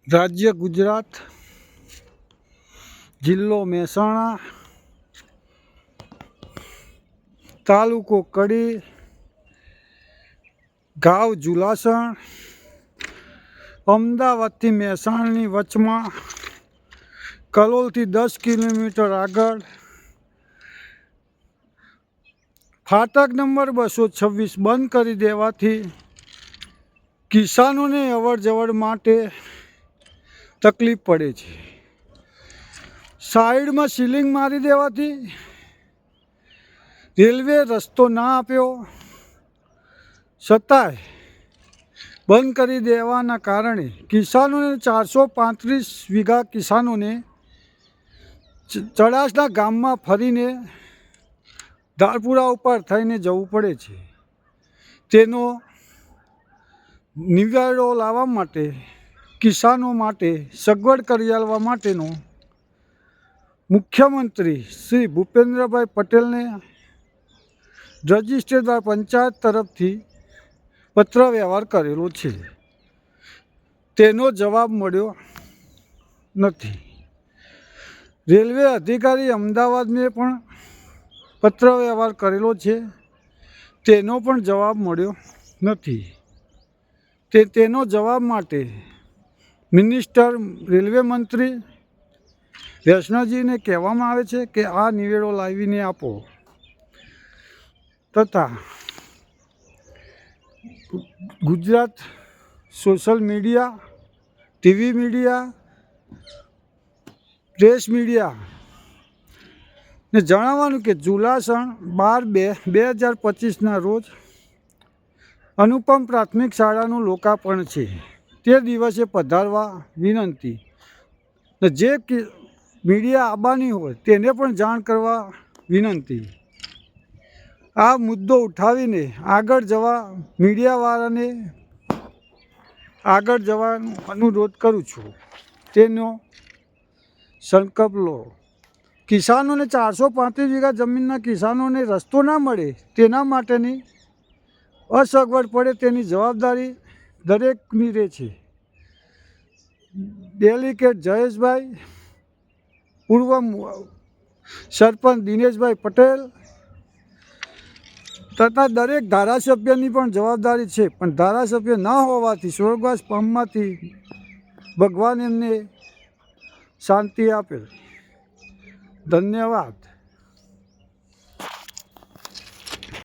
રાજ્ય ગુજરાત, જિલ્લો મહેસાણા, તાલુકો કડી, ગાંવ જુલાસણ, અમદાવાદથી મહેસાણાની વચમાં, કલોલથી 10 કિલોમીટર આગળ, ફાટક નંબર 226 બંધ કરી દેવાથી કિસાનોને અવર જવર માટે તકલીફ પડે છે. સાઈડમાં સીલિંગ મારી દેવાથી રેલવે રસ્તો ના આપ્યો છતાંય બંધ કરી દેવાના કારણે કિસાનોને 435 વીઘા કિસાનોને ચડાસના ગામમાં ફરીને ધારપુરા ઉપર થઈને જવું પડે છે. તેનો નિવારો લાવવા માટે કિસાનો માટે સગવડ કરી આપવા માટેનો મુખ્યમંત્રી શ્રી ભૂપેન્દ્રભાઈ પટેલને રજિસ્ટ્રેર પંચાયત તરફથી પત્ર વ્યવહાર કરેલો છે. તેનો જવાબ મળ્યો નથી. રેલવે અધિકારી અમદાવાદને પણ પત્ર વ્યવહાર કરેલો છે. તેનો પણ જવાબ મળ્યો નથી. તેનો જવાબ માટે મિનિસ્ટર રેલવે મંત્રી વૈષ્ણવજીને કહેવામાં આવે છે કે આ નિવેડો લાવીને આપો. તથા Gujarat social media, TV media, press media ને જણાવવાનું કે જુલાસણ 12/2/2025ના રોજ અનુપમ પ્રાથમિક શાળાનું લોકાર્પણ છે. તે દિવસે પધારવા વિનંતી. જે મીડિયા આવવાની હોય તેને પણ જાણ કરવા વિનંતી. આ મુદ્દો ઉઠાવીને આગળ જવા મીડિયાવાળાને આગળ જવાનો અનુરોધ કરું છું. તેનો સંકલ્પ લો. કિસાનોને 435 વીઘા જમીનના કિસાનોને રસ્તો ના મળે તેના માટેની અસગવડ પડે તેની જવાબદારી દરેકની રહે છે. ડેલિગેટ જયેશભાઈ, પૂર્વ સરપંચ દિનેશભાઈ પટેલ તથા દરેક ધારાસભ્યની પણ જવાબદારી છે. પણ ધારાસભ્ય ન હોવાથી સ્વર્ગવાસ પામવાથી ભગવાન એમને શાંતિ આપે. ધન્યવાદ.